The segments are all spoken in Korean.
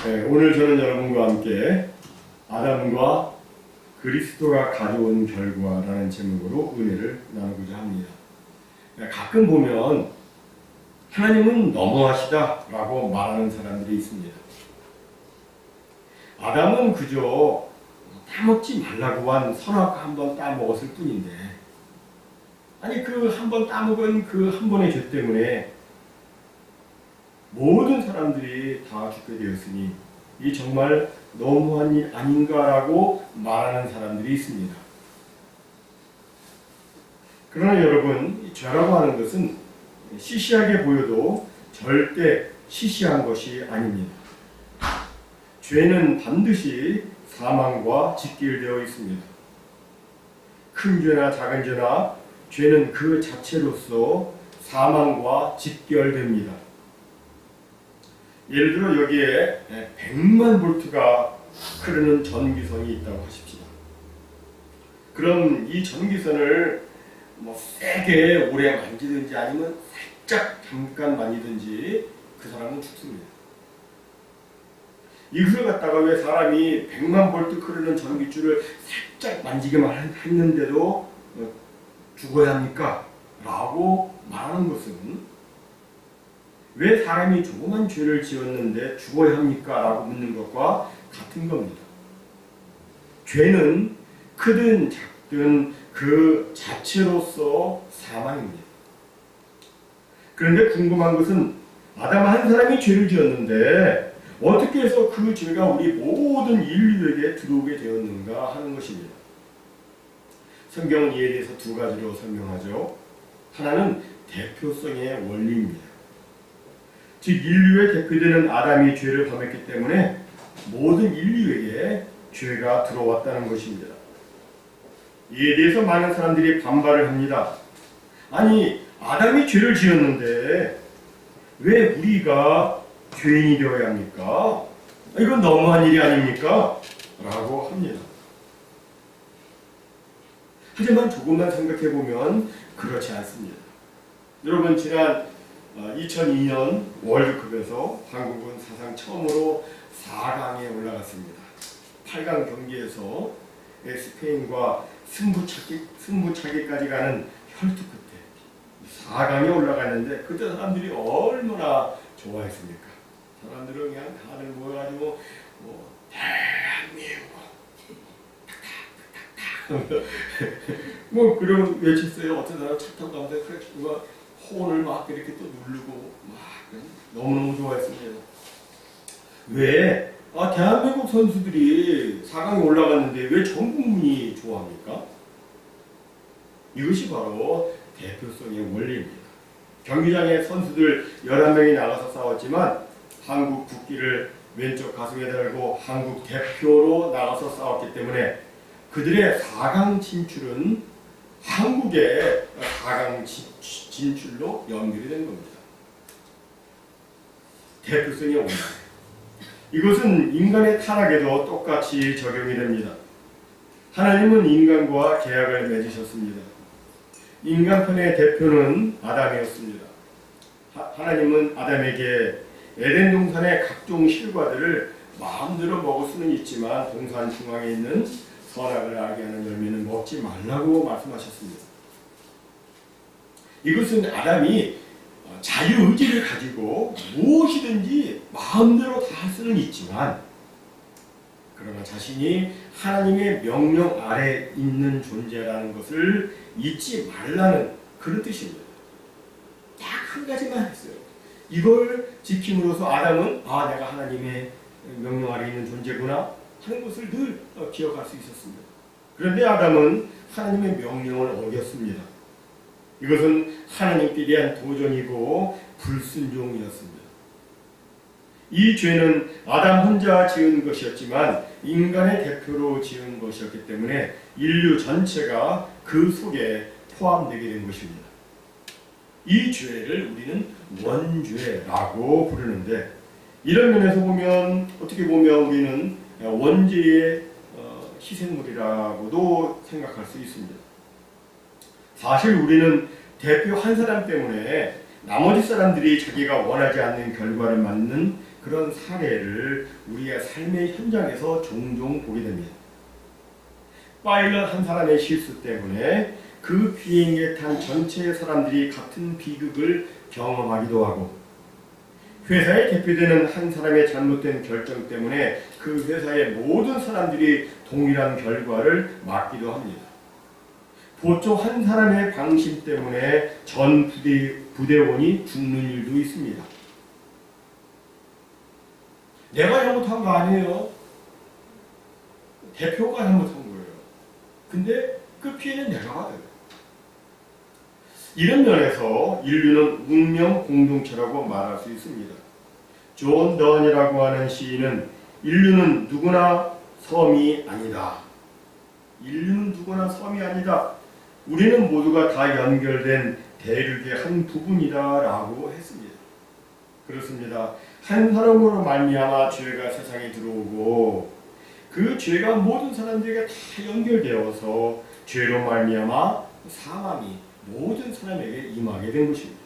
네, 오늘 저는 여러분과 함께 아담과 그리스도가 가져온 결과라는 제목으로 은혜를 나누고자 합니다. 가끔 보면 하나님은 너무하시다 라고 말하는 사람들이 있습니다. 아담은 그저 따먹지 말라고 한 선악 한 번 따먹었을 뿐인데, 아니 그 한 번 따먹은 그 한 번의 죄 때문에 모든 사람들이 다 죽게 되었으니 이 정말 너무한 일 아닌가라고 말하는 사람들이 있습니다. 그러나 여러분, 죄라고 하는 것은 시시하게 보여도 절대 시시한 것이 아닙니다. 죄는 반드시 사망과 직결되어 있습니다. 큰 죄나 작은 죄나 죄는 그 자체로서 사망과 직결됩니다. 예를 들어 여기에 100만 볼트가 흐르는 전기선이 있다고 하십시다. 그럼 이 전기선을 세게 오래 만지든지 아니면 살짝 잠깐 만지든지 그 사람은 죽습니다. 이것을 갖다가 왜 사람이 100만 볼트 흐르는 전기줄을 살짝 만지기만 했는데도 죽어야 합니까? 라고 말하는 것은 왜 사람이 조그만 죄를 지었는데 죽어야 합니까? 라고 묻는 것과 같은 겁니다. 죄는 크든 작든 그 자체로서 사망입니다. 그런데 궁금한 것은 아담 한 사람이 죄를 지었는데 어떻게 해서 그 죄가 우리 모든 인류에게 들어오게 되었는가 하는 것입니다. 성경은 이에 대해서 두 가지로 설명하죠. 하나는 대표성의 원리입니다. 즉 인류의 대표되는 아담이 죄를 범했기 때문에 모든 인류에게 죄가 들어왔다는 것입니다. 이에 대해서 많은 사람들이 반발을 합니다. 아니 아담이 죄를 지었는데 왜 우리가 죄인이 되어야 합니까? 이건 너무한 일이 아닙니까? 라고 합니다. 하지만 조금만 생각해보면 그렇지 않습니다. 여러분 지난 2002년 월드컵에서 한국은 사상 처음으로 4강에 올라갔습니다. 8강 경기에서 스페인과 승부차기까지 가는 혈투 끝에 4강에 올라갔는데 그때 사람들이 얼마나 좋아했습니까? 사람들은 그냥 다들 모여가지고 대한민국 그러면 외쳤어요. 어떤 사람 차 타고 가는데 누가 호언을 막 이렇게 또 누르고 막 너무너무 좋아했습니다. 왜? 대한민국 선수들이 4강에 올라갔는데 왜 전 국민이 좋아합니까? 이것이 바로 대표성의 원리입니다. 경기장에 선수들 11명이 나가서 싸웠지만 한국 국기를 왼쪽 가슴에 달고 한국 대표로 나가서 싸웠기 때문에 그들의 4강 진출은 한국의 4강 진출로 연결이 된 겁니다. 대표성의 원리. 이것은 인간의 타락에도 똑같이 적용이 됩니다. 하나님은 인간과 계약을 맺으셨습니다. 인간편의 대표는 아담이었습니다. 하나님은 아담에게 에덴 동산의 각종 실과들을 마음대로 먹을 수는 있지만 동산 중앙에 있는 선악을 알게 하는 열매는 먹지 말라고 말씀하셨습니다. 이것은 아담이 자유의지를 가지고 무엇이든지 마음대로 다 할 수는 있지만 그러나 자신이 하나님의 명령 아래 있는 존재라는 것을 잊지 말라는 그런 뜻입니다. 딱 한 가지만 했어요. 이걸 지킴으로써 아담은 내가 하나님의 명령 아래 있는 존재구나 하는 것을 늘 기억할 수 있었습니다. 그런데 아담은 하나님의 명령을 어겼습니다. 이것은 하나님께 대한 도전이고 불순종이었습니다. 이 죄는 아담 혼자 지은 것이었지만 인간의 대표로 지은 것이었기 때문에 인류 전체가 그 속에 포함되게 된 것입니다. 이 죄를 우리는 원죄라고 부르는데 이런 면에서 보면 어떻게 보면 우리는 원죄의 희생물이라고도 생각할 수 있습니다. 사실 우리는 대표 한 사람 때문에 나머지 사람들이 자기가 원하지 않는 결과를 맞는 그런 사례를 우리의 삶의 현장에서 종종 보게 됩니다. 파일럿 한 사람의 실수 때문에 그 비행기에 탄 전체의 사람들이 같은 비극을 경험하기도 하고, 회사에 대표되는 한 사람의 잘못된 결정 때문에 그 회사의 모든 사람들이 동일한 결과를 맞기도 합니다. 보초 한 사람의 방심 때문에 전 부대원이 죽는 일도 있습니다. 내가 잘못한 거 아니에요. 대표가 잘못한 거예요. 근데 그 피해는 내가 받아요. 이런 면에서 인류는 운명 공동체라고 말할 수 있습니다. 존 던이라고 하는 시인은 인류는 누구나 섬이 아니다. 인류는 누구나 섬이 아니다. 우리는 모두가 다 연결된 대륙의 한 부분이다 라고 했습니다. 그렇습니다. 한 사람으로 말미암아 죄가 세상에 들어오고 그 죄가 모든 사람들에게 다 연결되어서 죄로 말미암아 사망이 모든 사람에게 임하게 된 것입니다.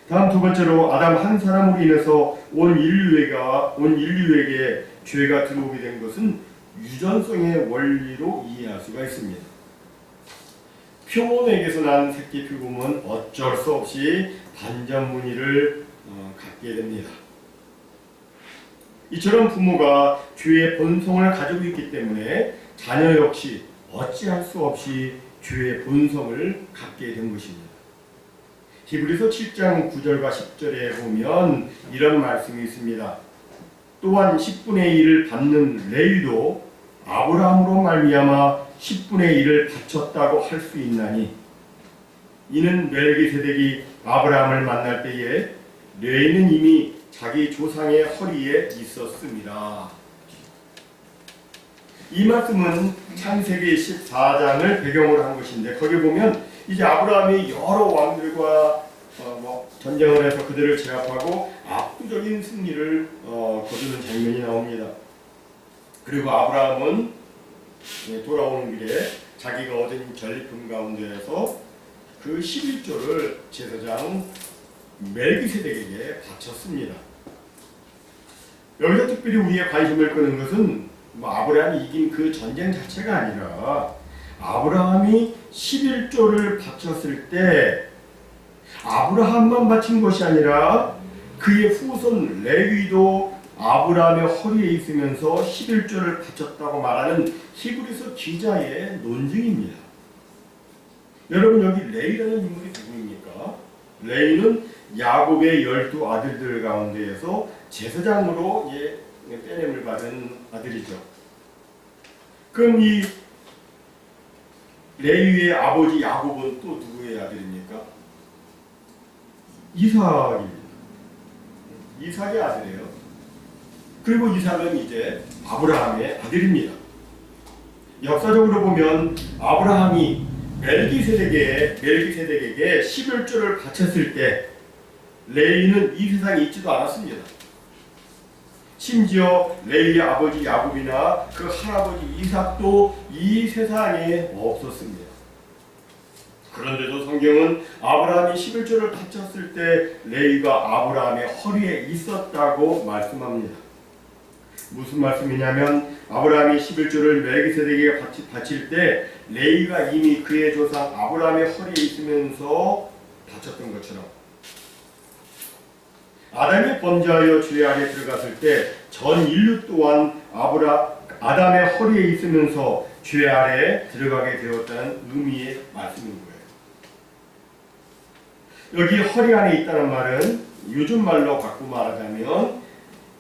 다음 두 번째로 아담 한 사람으로 인해서 온 인류에게 죄가 들어오게 된 것은 유전성의 원리로 이해할 수가 있습니다. 표범에게서 난 새끼 표범은 어쩔 수 없이 반전 무늬를 갖게 됩니다. 이처럼 부모가 죄의 본성을 가지고 있기 때문에 자녀 역시 어찌할 수 없이 죄의 본성을 갖게 된 것입니다. 히브리서 7장 9절과 10절에 보면 이런 말씀이 있습니다. 또한 10분의 1을 받는 레위도 아브라함으로 말미암아 10분의 1을 바쳤다고 할 수 있나니, 이는 멜기세덱이 아브라함을 만날 때에 레위는 이미 자기 조상의 허리에 있었습니다. 이 말씀은 창세기 14장을 배경으로 한 것인데, 거기 보면 이제 아브라함이 여러 왕들과 전쟁을 해서 그들을 제압하고 압도적인 승리를 거두는 장면이 나옵니다. 그리고 아브라함은 돌아오는 길에 자기가 얻은 전리품 가운데에서 그 11조를 제사장 멜기세덱에게 바쳤습니다. 여기서 특별히 우리의 관심을 끄는 것은 아브라함이 이긴 그 전쟁 자체가 아니라, 아브라함이 11조를 바쳤을 때 아브라함만 바친 것이 아니라 그의 후손 레위도 아브라함의 허리에 있으면서 11조를 바쳤다고 말하는 히브리서 기자의 논증입니다. 여러분, 여기 레위라는 인물이 누구입니까? 레위는 야곱의 12아들들 가운데에서 제사장으로 빼냄을 받은 아들이죠. 그럼 이 레위의 아버지 야곱은 또 누구의 아들입니까? 이삭입니다. 이삭의 아들이에요. 그리고 이삭은 이제 아브라함의 아들입니다. 역사적으로 보면 아브라함이 멜기세덱에게 11조를 바쳤을 때 레위는 이 세상에 있지도 않았습니다. 심지어 레위의 아버지 야곱이나 그 할아버지 이삭도 이 세상에 없었습니다. 그런데도 성경은 아브라함이 11조를 바쳤을 때 레위가 아브라함의 허리에 있었다고 말씀합니다. 무슨 말씀이냐면, 아브라함이 11조를 멜기세덱에게 바칠 때 레위가 이미 그의 조상 아브라함의 허리에 있으면서 바쳤던 것처럼, 아담이 범죄하여 죄 아래 들어갔을 때 전 인류 또한 아담의 허리에 있으면서 죄 아래에 들어가게 되었다는 의미의 말씀인 거예요. 여기 허리 안에 있다는 말은 요즘 말로 바꾸어 말하자면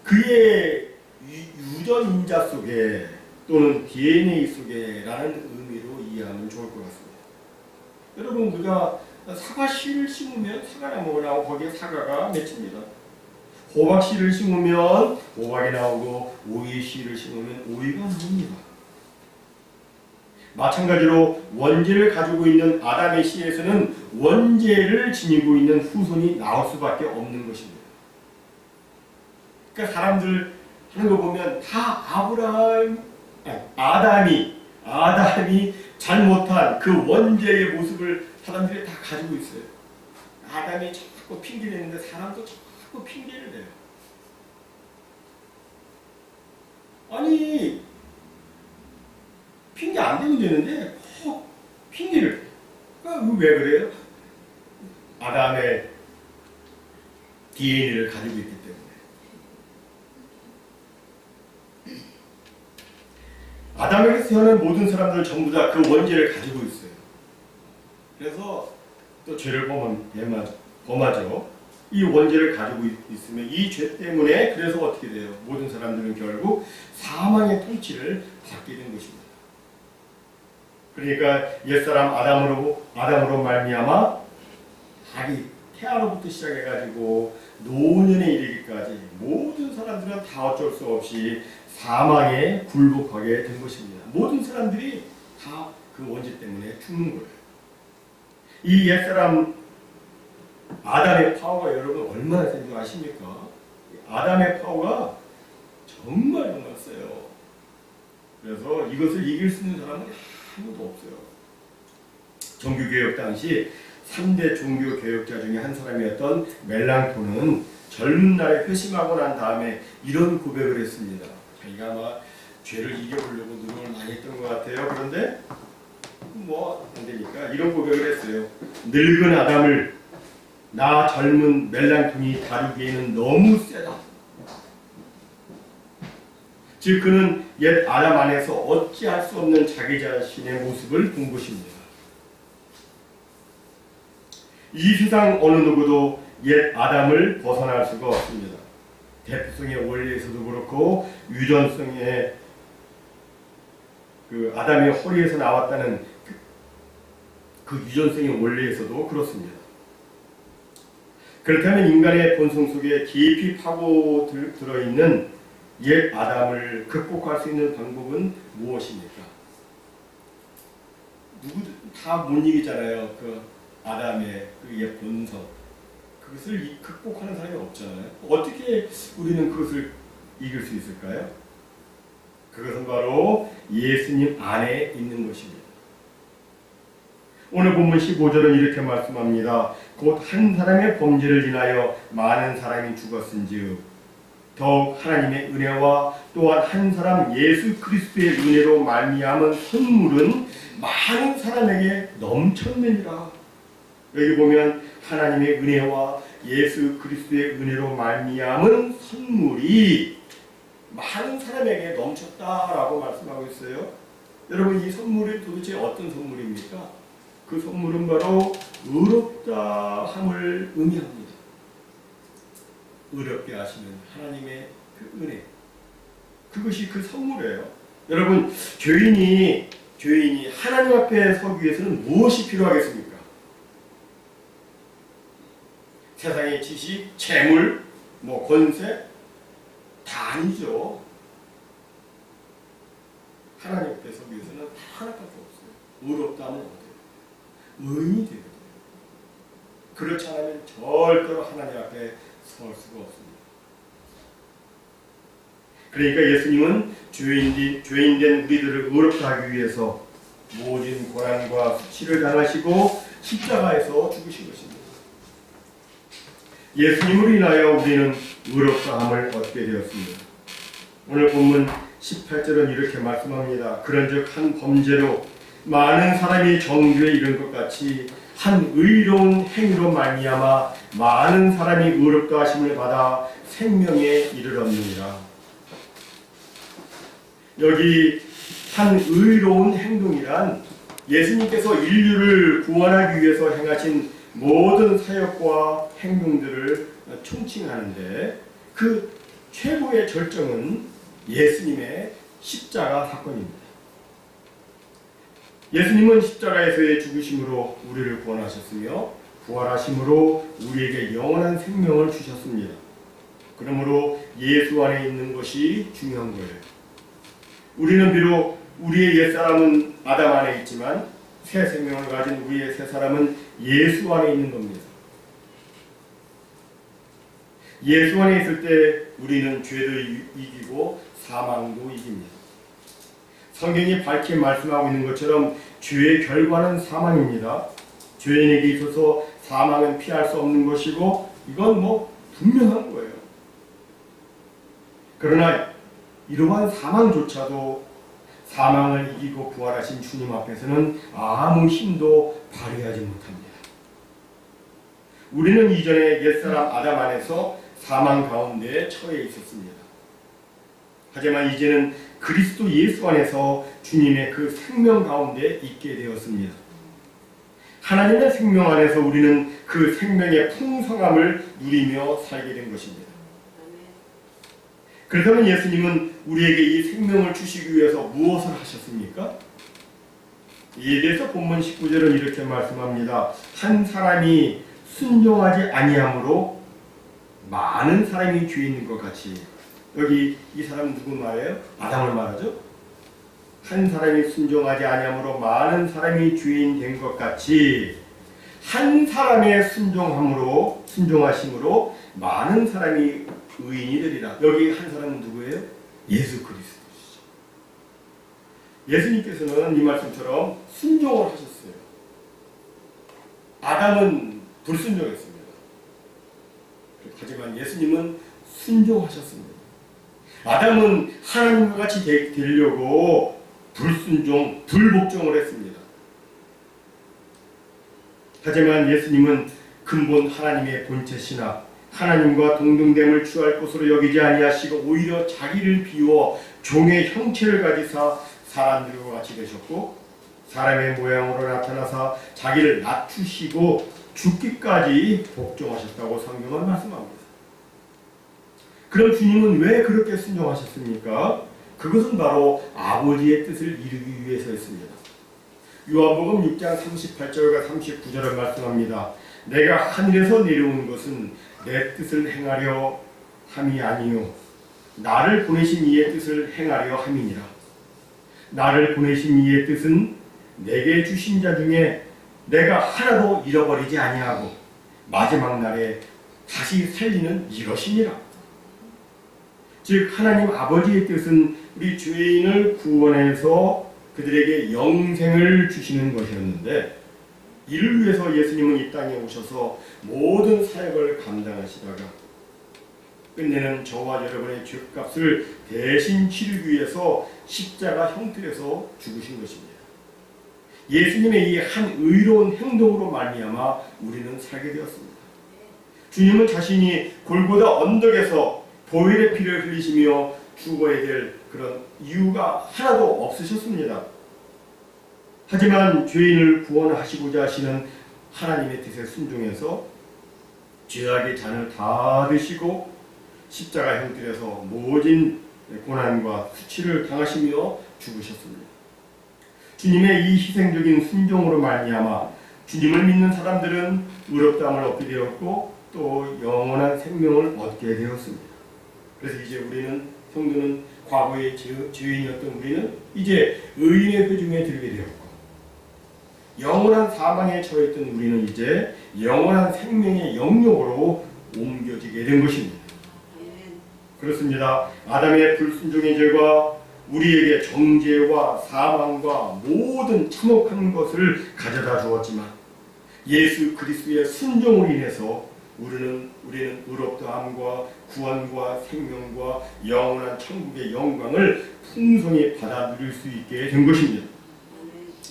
그의 유전인자 속에 또는 DNA 속에 라는 의미로 이해하면 좋을 것 같습니다. 여러분, 우리가 사과 씨를 심으면 사과나무가 나오고 거기에 사과가 맺힙니다. 호박 씨를 심으면 호박이 나오고 오이 씨를 심으면 오이가 나옵니다. 마찬가지로 원죄를 가지고 있는 아담의 씨에서는 원죄를 지니고 있는 후손이 나올 수밖에 없는 것입니다. 그러니까 사람들 하는 거 보면 다 아담이 잘못한 그 원죄의 모습을 사람들이 다 가지고 있어요. 아담이 자꾸 핑계대는데 사람도 자꾸 핑계를 대요. 아니 핑계 안 대면 되는데 핑계를 왜 그래요? 아담의 DNA를 가지고 있기 때문에. 아담에게서 태어난 모든 사람들은 전부 다 그 원죄를 가지고 있어요. 그래서 또 죄를 범하죠. 이 원죄를 가지고 있으면 이 죄 때문에 그래서 어떻게 돼요? 모든 사람들은 결국 사망의 통치를 받게 된 것입니다. 그러니까 옛사람 아담으로 말미암아 아기 태아로부터 시작해가지고 노년에 이르기까지 모든 사람들은 다 어쩔 수 없이 사망에 굴복하게 된 것입니다. 모든 사람들이 다 그 원죄 때문에 죽는 거예요. 이 옛사람 아담의 파워가 여러분 얼마나 센 줄 아십니까? 아담의 파워가 정말 세요. 그래서 이것을 이길 수 있는 사람은 아무도 없어요. 종교개혁 당시 3대 종교개혁자 중에 한 사람이었던 멜랑톤은 젊은 날에 회심하고 난 다음에 이런 고백을 했습니다. 자기가 아마 죄를 이겨보려고 노력을 많이 했던 것 같아요. 그런데 안 되니까 이런 고백을 했어요. 늙은 아담을 나 젊은 멜랑톤이 다루기에는 너무 세다. 즉 그는 옛 아담 안에서 어찌할 수 없는 자기 자신의 모습을 본 것입니다. 이 세상 어느 누구도 옛 아담을 벗어날 수가 없습니다. 대표성의 원리에서도 그렇고 유전성의 그 아담의 허리에서 나왔다는 그 유전성의 원리에서도 그렇습니다. 그렇다면 인간의 본성 속에 깊이 파고 들어있는 옛 아담을 극복할 수 있는 방법은 무엇입니까? 누구도 다 못 이기잖아요. 그 아담의 그 옛 본성. 그것을 극복하는 사람이 없잖아요. 어떻게 우리는 그것을 이길 수 있을까요? 그것은 바로 예수님 안에 있는 것입니다. 오늘 본문 15절은 이렇게 말씀합니다. 곧 한 사람의 범죄를 인하여 많은 사람이 죽었은즉 더욱 하나님의 은혜와 또한 한 사람 예수 그리스도의 은혜로 말미암은 선물은 많은 사람에게 넘쳤느니라. 여기 보면 하나님의 은혜와 예수 그리스도의 은혜로 말미암은 선물이 많은 사람에게 넘쳤다라고 말씀하고 있어요. 여러분 이 선물이 도대체 어떤 선물입니까? 그 선물은 바로 의롭다함을 의미합니다. 의롭게 하시는 하나님의 그 은혜. 그것이 그 선물이에요. 여러분 죄인이 하나님 앞에 서기 위해서는 무엇이 필요하겠습니까? 세상의 지식, 재물, 권세 다 아니죠. 하나님 앞에 서기 위해서는 다 하나밖에 없어요. 의롭다면 어때요? 의인이 되거든요. 그렇지 않으면 절대로 하나님 앞에 설 수가 없습니다. 그러니까 예수님은 죄인된 우리들을 의롭게 하기 위해서 모든 고난과 수치를 당하시고 십자가에서 죽으신 것입니다. 예수님으로 인하여 우리는 의롭다함을 얻게 되었습니다. 오늘 본문 18절은 이렇게 말씀합니다. 그런즉 한 범죄로 많은 사람이 정죄에 이른 것 같이 한 의로운 행위로 말미암아 많은 사람이 의롭다 하심을 받아 생명에 이르렀느니라. 여기 한 의로운 행동이란 예수님께서 인류를 구원하기 위해서 행하신 모든 사역과 행동들을 총칭하는데 그 최고의 절정은 예수님의 십자가 사건입니다. 예수님은 십자가에서의 죽으심으로 우리를 구원하셨으며 부활하심으로 우리에게 영원한 생명을 주셨습니다. 그러므로 예수 안에 있는 것이 중요한 거예요. 우리는 비록 우리의 옛사람은 아담 안에 있지만 새 생명을 가진 우리의 새 사람은 예수 안에 있는 겁니다. 예수 안에 있을 때 우리는 죄도 이기고 사망도 이깁니다. 성경이 밝게 말씀하고 있는 것처럼 죄의 결과는 사망입니다. 죄인에게 있어서 사망은 피할 수 없는 것이고 이건 분명한 거예요. 그러나 이러한 사망조차도 사망을 이기고 부활하신 주님 앞에서는 아무 힘도 발휘하지 못합니다. 우리는 이전에 옛사람 아담 안에서 사망 가운데 처해 있었습니다. 하지만 이제는 그리스도 예수 안에서 주님의 그 생명 가운데 있게 되었습니다. 하나님의 생명 안에서 우리는 그 생명의 풍성함을 누리며 살게 된 것입니다. 그렇다면 예수님은 우리에게 이 생명을 주시기 위해서 무엇을 하셨습니까? 이에 대해서 본문 19절은 이렇게 말씀합니다. 한 사람이 순종하지 아니함으로 많은 사람이 죄 있는 것 같이. 여기 이 사람은 누구 말이에요? 아담을 말하죠. 한 사람이 순종하지 아니함으로 많은 사람이 죄인 된 것 같이 한 사람의 순종하심으로 많은 사람이 의인이 되리라. 여기 한 사람은 누구예요? 예수 그리스도시죠. 예수님께서는 이 말씀처럼 순종을 하셨어요. 아담은 불순종했습니다. 하지만 예수님은 순종하셨습니다. 아담은 하나님과 같이 되려고 불복종을 했습니다. 하지만 예수님은 근본 하나님의 본체시나 하나님과 동등됨을 취할 것으로 여기지 아니하시고 오히려 자기를 비워 종의 형체를 가지사 사람들과 같이 되셨고 사람의 모양으로 나타나사 자기를 낮추시고 죽기까지 복종하셨다고 성경은 말씀합니다. 그럼 주님은 왜 그렇게 순종하셨습니까? 그것은 바로 아버지의 뜻을 이루기 위해서였습니다. 요한복음 6장 38절과 39절을 말씀합니다. 내가 하늘에서 내려온 것은 내 뜻을 행하려 함이 아니요 나를 보내신 이의 뜻을 행하려 함이니라. 나를 보내신 이의 뜻은 내게 주신 자 중에 내가 하나도 잃어버리지 아니하고 마지막 날에 다시 살리는 이것이니라. 즉 하나님 아버지의 뜻은 우리 죄인을 구원해서 그들에게 영생을 주시는 것이었는데 이를 위해서 예수님은 이 땅에 오셔서 모든 사역을 감당하시다가 끝내는 저와 여러분의 죄값을 대신 치르기 위해서 십자가 형틀에서 죽으신 것입니다. 예수님의 이 한 의로운 행동으로 말미암아 우리는 살게 되었습니다. 주님은 자신이 골고다 언덕에서 보혈의 피를 흘리시며 죽어야 될 그런 이유가 하나도 없으셨습니다. 하지만 죄인을 구원하시고자 하시는 하나님의 뜻에 순종해서 죄악의 잔을 다 드시고 십자가 형틀에서 모진 고난과 수치를 당하시며 죽으셨습니다. 주님의 이 희생적인 순종으로 말미암아 주님을 믿는 사람들은 의롭다함을 얻게 되었고 또 영원한 생명을 얻게 되었습니다. 그래서 이제 우리는 성도는 과거의 죄인이었던 우리는 이제 의인의 회중에 들게 되었고 영원한 사망에 처했던 우리는 이제 영원한 생명의 영역으로 옮겨지게 된 것입니다. 그렇습니다. 아담의 불순종의 죄가 우리에게 정죄와 사망과 모든 참혹한 것을 가져다 주었지만 예수 그리스도의 순종으로 인해서 우리는 의롭다함과 구원과 생명과 영원한 천국의 영광을 풍성히 받아 누릴 수 있게 된 것입니다.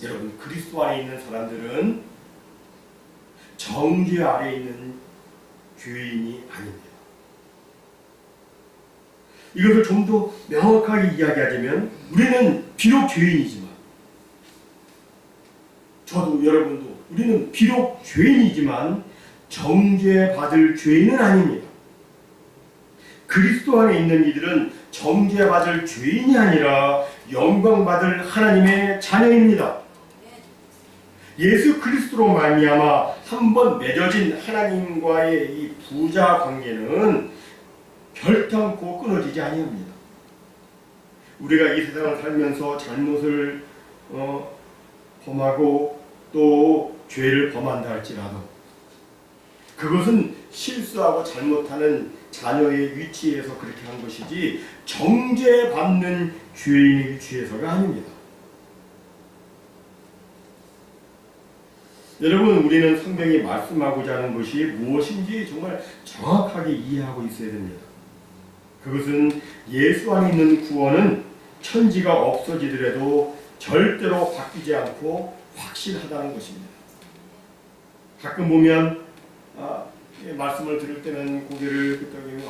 여러분, 그리스도 안에 있는 사람들은 정죄 아래에 있는 죄인이 아닙니다. 이것을 좀 더 명확하게 이야기하자면 우리는 비록 죄인이지만 저도 여러분도 우리는 비록 죄인이지만 정죄받을 죄인은 아닙니다. 그리스도 안에 있는 이들은 정죄받을 죄인이 아니라 영광받을 하나님의 자녀입니다. 예수 그리스도로 말미암아 한번 맺어진 하나님과의 이 부자 관계는 결탄코 끊어지지 아니합니다. 우리가 이 세상을 살면서 잘못을 범하고 또 죄를 범한다 할지라도 그것은 실수하고 잘못하는 자녀의 위치에서 그렇게 한 것이지 정죄받는 죄인의 위치에서가 아닙니다. 여러분, 우리는 성경이 말씀하고자 하는 것이 무엇인지 정말 정확하게 이해하고 있어야 됩니다. 그것은 예수 안에 있는 구원은 천지가 없어지더라도 절대로 바뀌지 않고 확실하다는 것입니다. 가끔 보면 말씀을 들을 때는 고개를 끄덕이며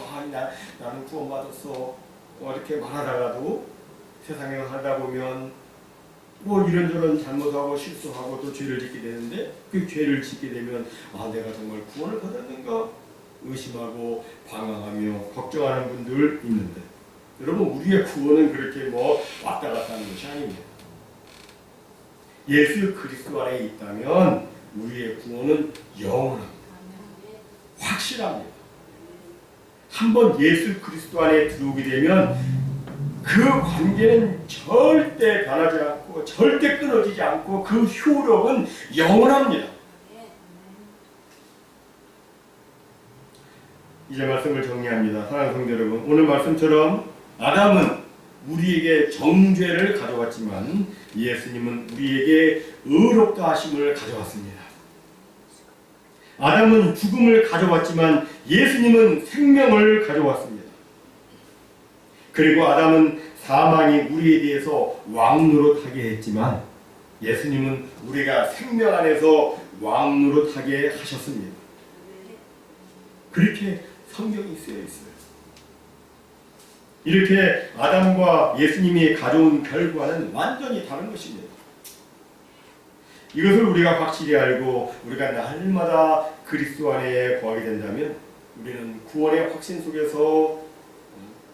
나는 구원받았어 이렇게 말하다가도 세상에 살다 보면 뭐 이런저런 잘못하고 실수하고 또 죄를 짓게 되는데 그 죄를 짓게 되면 내가 정말 구원을 받았는가 의심하고 방황하며 걱정하는 분들 있는데, 여러분 우리의 구원은 그렇게 왔다 갔다 하는 것이 아닙니다. 예수 그리스도 안에 있다면 우리의 구원은 영원합니다. 확실합니다. 한번 예수 그리스도 안에 들어오게 되면 그 관계는 절대 변하지 않고 절대 끊어지지 않고 그 효력은 영원합니다. 이제 말씀을 정리합니다. 사랑하는 성도 여러분, 오늘 말씀처럼 아담은 우리에게 정죄를 가져왔지만 예수님은 우리에게 의롭다 하심을 가져왔습니다. 아담은 죽음을 가져왔지만 예수님은 생명을 가져왔습니다. 그리고 아담은 사망이 우리에 대해서 왕노릇하게 했지만 예수님은 우리가 생명 안에서 왕노릇하게 하셨습니다. 그렇게 성경이 쓰여 있어요. 이렇게 아담과 예수님이 가져온 결과는 완전히 다른 것입니다. 이것을 우리가 확실히 알고 우리가 날마다 그리스도 안에 거하게 된다면 우리는 구원의 확신 속에서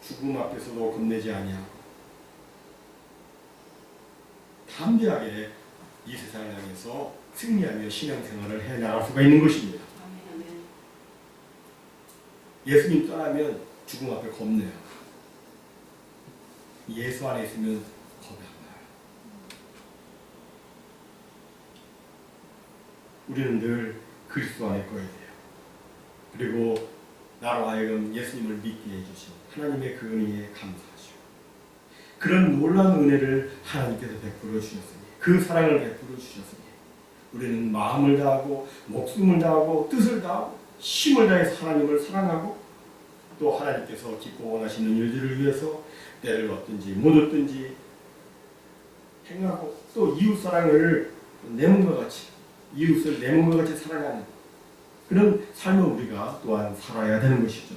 죽음 앞에서도 겁내지 아니하고 담대하게 이 세상을 향해서 승리하며 신앙생활을 해나갈 수가 있는 것입니다. 예수님 떠나면 죽음 앞에 겁내요. 예수 안에 있으면 겁이 안 나요. 우리는 늘 그리스도 안에 거해야 돼요. 그리고 나로 하여금 예수님을 믿게 해주신 하나님의 그 은혜에 감사하시고 그런 놀라운 은혜를 하나님께서 베풀어 주셨으니 그 사랑을 베풀어 주셨으니 우리는 마음을 다하고 목숨을 다하고 뜻을 다하고 힘을 다해서 하나님을 사랑하고 또 하나님께서 기뻐 원하시는 일들을 위해서 때를 얻든지 못 얻든지 행하고 또 이웃사랑을 내 몸과 같이 이웃을 내 몸과 같이 사랑하는 그런 삶을 우리가 또한 살아야 되는 것이죠.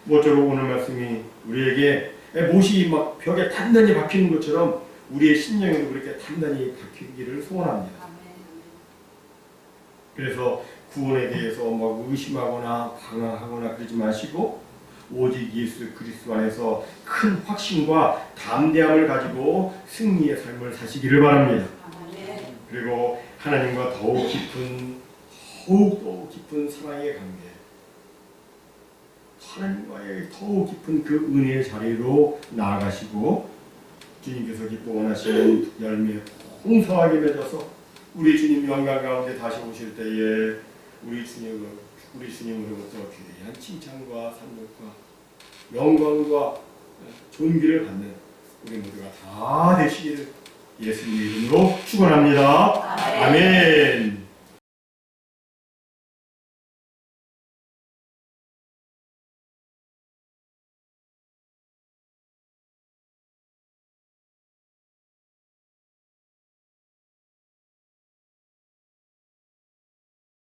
모쪼록 오늘 말씀이 우리에게 못이 막 벽에 단단히 박히는 것처럼 우리의 심령에도 그렇게 단단히 박히기를 소원합니다. 그래서 구원에 대해서 의심하거나 방황하거나 그러지 마시고 오직 예수 그리스도 안에서 큰 확신과 담대함을 가지고 승리의 삶을 사시기를 바랍니다. 그리고 하나님과 더욱 깊은 사랑의 관계, 하나님과의 더욱 깊은 그 은혜의 자리로 나아가시고 주님께서 기뻐 원하시는 열매 풍성하게 맺어서 우리 주님 영광 가운데 다시 오실 때에 우리 주님으로부터 귀한 칭찬과 산력과 영광과 존귀를 받는 우리 모두가 다 되시기를 예수님의 이름으로 축원합니다. 아멘.